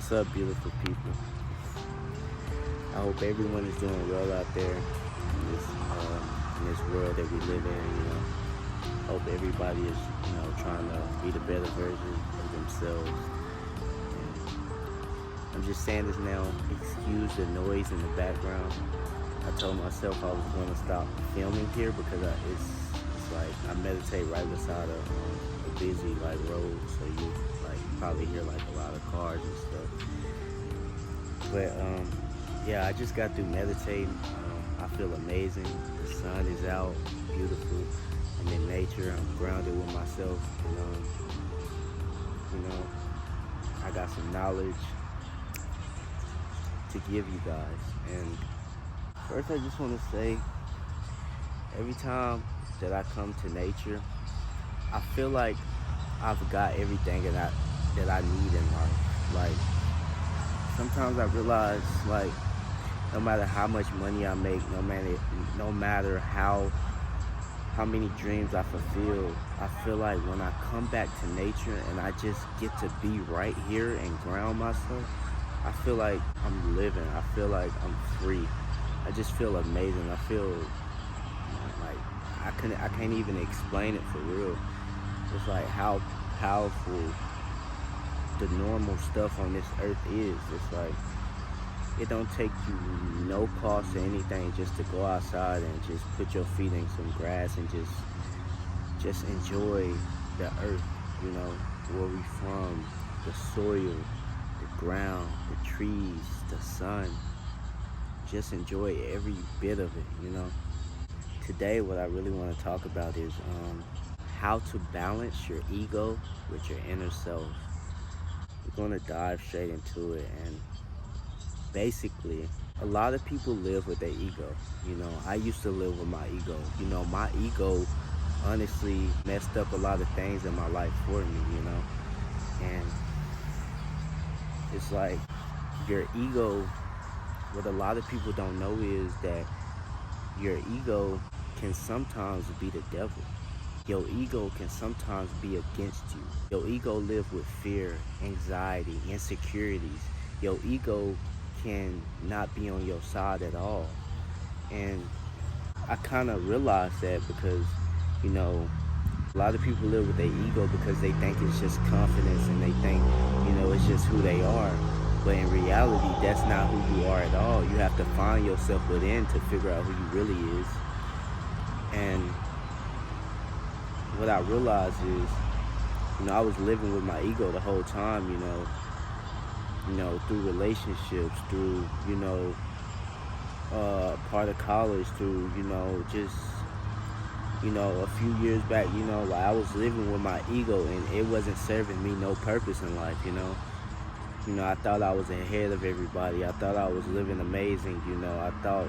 What's up, beautiful people? I hope everyone is doing well out there in this world that we live in. Hope everybody is, trying to be the better version of themselves. And I'm just saying this now. Excuse the noise in the background. I told myself I was going to stop filming here because it's like I meditate right beside a busy road, so you probably hear a lot of cars and stuff. But yeah, I just got through meditating. I feel amazing. The sun is out, beautiful. I'm in nature. I'm grounded with myself. I got some knowledge to give you guys. And first, I just want to say, every time that I come to nature, I feel like I've got everything that I need in life. Sometimes I realize, no matter how much money I make, no matter how many dreams I fulfill, I feel like when I come back to nature and I just get to be right here and ground myself, I feel like I'm living. I feel like I'm free. I just feel amazing. I feel like I can't even explain it for real. It's like how powerful the normal stuff on this earth is. It's like it don't take you no cost or anything just to go outside and just put your feet in some grass and just enjoy the earth, where we from, the soil, the ground, the trees, the sun. Just enjoy every bit of it, Today what I really want to talk about is how to balance your ego with your inner self. We're going to dive straight into it. And basically, a lot of people live with their ego. I used to live with my ego. My ego honestly messed up a lot of things in my life for me, And it's like your ego, what a lot of people don't know is that your ego can sometimes be the devil. Your ego can sometimes be against you. Your ego lives with fear, anxiety, insecurities. Your ego can not be on your side at all. And I kind of realized that because, a lot of people live with their ego because they think it's just confidence and they think, it's just who they are. But in reality, that's not who you are at all. You have to find yourself within to figure out who you really is. And what I realized is, I was living with my ego the whole time, through relationships, through, part of college, through, a few years back, I was living with my ego and it wasn't serving me no purpose in life, I thought I was ahead of everybody. I thought I was living amazing, I thought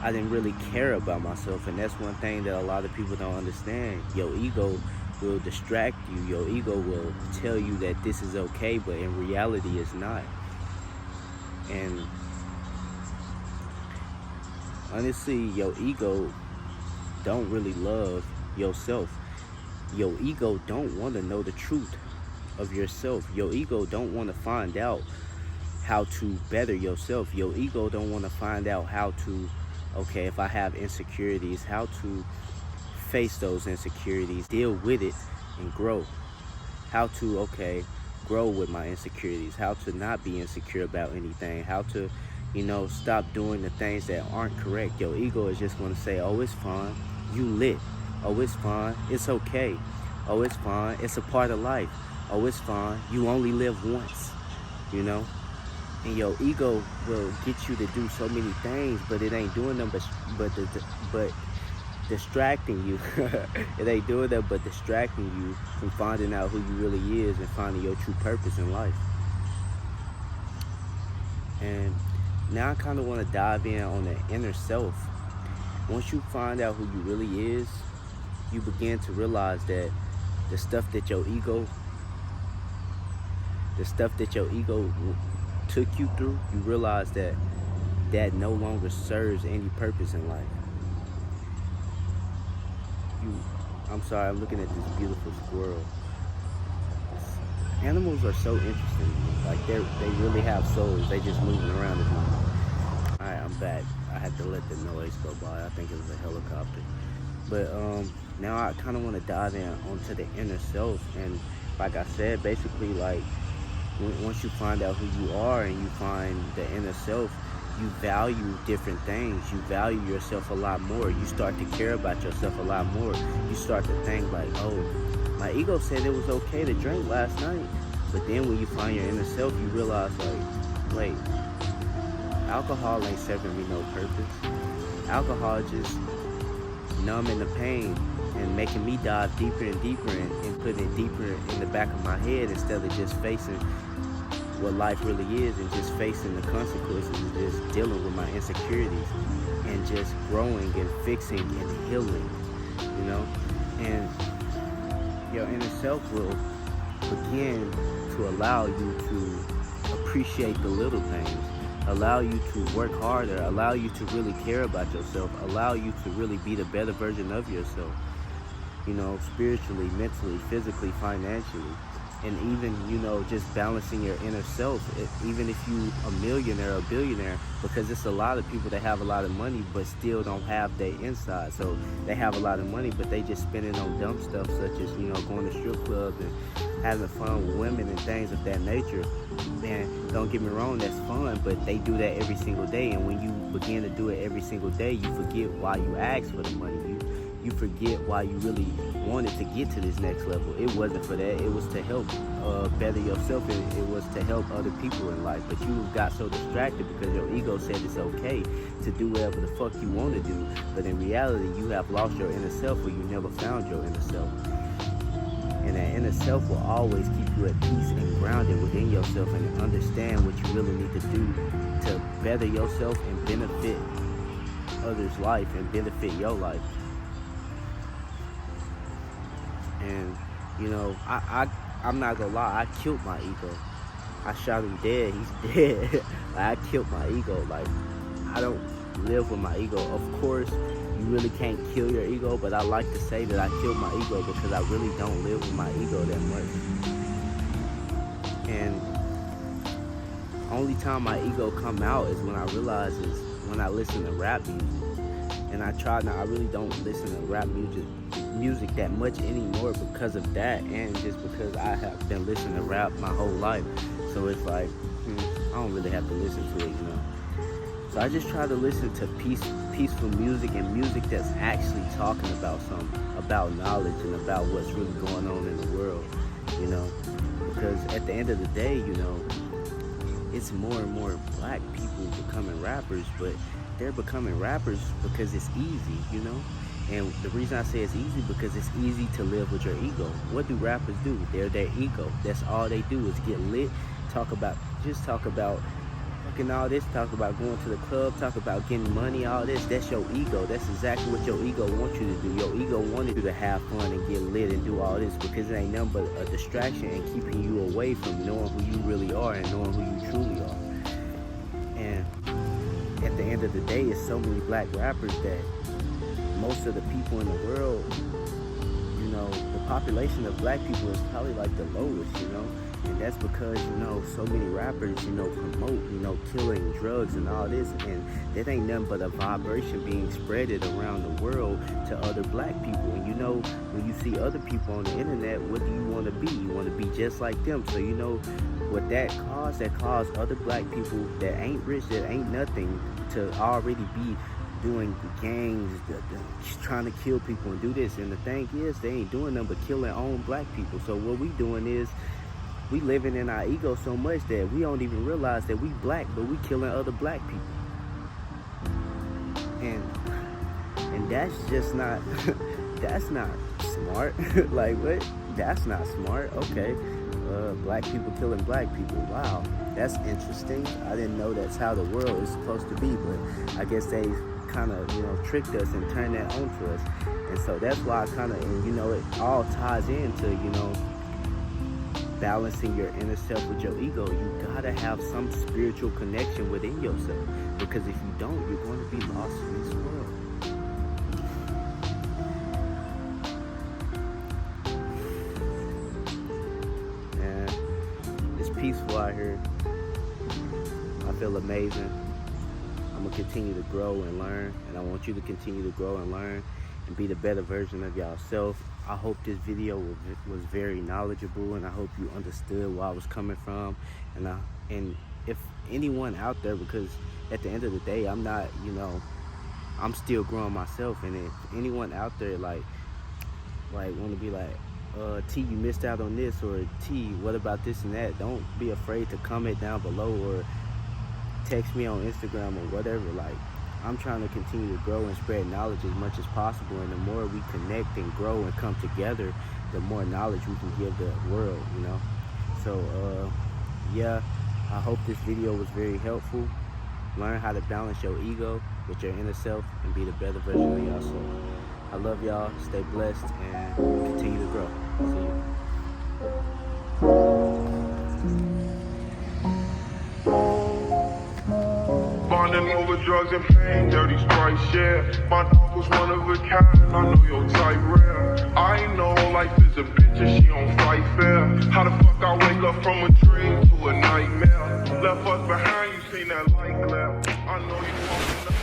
I didn't really care about myself. And that's one thing that a lot of people don't understand. Your ego will distract you. Your ego will tell you that this is okay, but in reality it's not. And honestly, your ego don't really love yourself. Your ego don't want to know the truth of yourself. Your ego don't want to find out how to better yourself. Your ego don't want to find out how to, okay, if I have insecurities, how to face those insecurities, deal with it and grow. How to, grow with my insecurities, how to not be insecure about anything, how to, stop doing the things that aren't correct. Your ego is just going to say, oh, it's fine, you lit. Oh, it's fine, it's okay. Oh, it's fine, it's a part of life. Oh, it's fine, you only live once, And your ego will get you to do so many things, but it ain't doing them but distracting you. It ain't doing that but distracting you from finding out who you really is and finding your true purpose in life. And now I kind of want to dive in on the inner self. Once you find out who you really is, you begin to realize that the stuff that your ego took you through, you realize that no longer serves any purpose in life. I'm sorry, I'm looking at this beautiful squirrel. animals are so interesting to me. Like they really have souls. They just moving around this morning. All right, I'm back. I had to let the noise go by. I think it was a helicopter. But now I kind of want to dive in onto the inner self, and like I said, basically like once you find out who you are and you find the inner self, you value different things. You value yourself a lot more. You start to care about yourself a lot more. You start to think like, oh, my ego said it was okay to drink last night. But then when you find your inner self, you realize like, wait, alcohol ain't serving me no purpose. Alcohol just numbing the pain and making me dive deeper and deeper and putting it deeper in the back of my head instead of just facing what life really is and just facing the consequences and just dealing with my insecurities and just growing and fixing and healing, you know? And your inner self will begin to allow you to appreciate the little things, allow you to work harder, allow you to really care about yourself, allow you to really be the better version of yourself, you know, spiritually, mentally, physically, financially. And even, you know, just balancing your inner self, even if you a millionaire or a billionaire, because it's a lot of people that have a lot of money but still don't have their inside. So they have a lot of money but they just spending on dumb stuff such as, you know, going to strip clubs and having fun with women and things of that nature. Man, don't get me wrong, that's fun, but they do that every single day. And when you begin to do it every single day, you forget why you asked for the money. You forget why you really wanted to get to this next level. It wasn't for that. It was to help better yourself, and it was to help other people in life. But you got so distracted because your ego said it's okay to do whatever the fuck you want to do. But in reality, you have lost your inner self, or you never found your inner self. And that inner self will always keep you at peace and grounded within yourself and understand what you really need to do to better yourself and benefit others' life and benefit your life. And, you know, I'm not gonna lie, I killed my ego. I shot him dead, he's dead. I killed my ego. Like, I don't live with my ego. Of course, you really can't kill your ego, but I like to say that I killed my ego because I really don't live with my ego that much. And only time my ego come out is when I realize is when I listen to rap music. And I really don't listen to rap music that much anymore because of that, and just because I have been listening to rap my whole life. So it's like, I don't really have to listen to it, you know. So I just try to listen to peaceful music and music that's actually talking about something, about knowledge and about what's really going on in the world, you know. Because at the end of the day, you know, it's more and more black people becoming rappers, but they're becoming rappers because it's easy, you know? And the reason I say it's easy because it's easy to live with your ego. What do rappers do? They're their ego. That's all they do is get lit, talk about fucking all this, talk about going to the club, talk about getting money, all this. That's your ego. That's exactly what your ego wants you to do. Your ego wanted you to have fun and get lit and do all this because it ain't nothing but a distraction and keeping you away from knowing who you really are and knowing who you truly are. And at the end of the day, it's so many black rappers that most of the people in the world, you know, the population of black people is probably like the lowest, you know, and that's because, you know, so many rappers, you know, promote, you know, killing, drugs and all this, and that ain't nothing but a vibration being spreaded around the world to other black people. And you know, when you see other people on the internet, what do you want to be? You want to be just like them. So you know what that caused other black people that ain't rich, that ain't nothing, to already be doing gangs, trying to kill people and do this. And the thing is, they ain't doing nothing but killing own black people. So what we doing is we living in our ego so much that we don't even realize that we black, but we killing other black people. And that's just not that's not smart. Like, what? That's not smart. Okay, black people killing black people. Wow, that's interesting. I didn't know that's how the world is supposed to be, but I guess they kind of, you know, tricked us and turned that onto us. And so that's why I kind of, and you know, it all ties into, you know, balancing your inner self with your ego. You gotta have some spiritual connection within yourself, because if you don't, you're going to be lost in this world. peaceful out here. I feel amazing. I'm gonna continue to grow and learn, and I want you to continue to grow and learn and be the better version of yourself. I hope this video was very knowledgeable, and I hope you understood where I was coming from. And if anyone out there, because at the end of the day, I'm not, I'm still growing myself, and if anyone out there like want to be like, T, you missed out on this, or T, what about this and that, don't be afraid to comment down below or text me on Instagram or whatever. Like, I'm trying to continue to grow and spread knowledge as much as possible, and the more we connect and grow and come together, the more knowledge we can give the world, So yeah, I hope this video was very helpful. Learn how to balance your ego with your inner self and be the better version of yourself. I love y'all. Stay blessed and continue to grow. See you. Bonding over drugs and pain, dirty Sprite share. My dog was one of a kind, I know your type rare. I know life is a bitch and she don't fight fair. How the fuck I wake up from a dream to a nightmare? Left us behind, you seen that light glare. I know you walking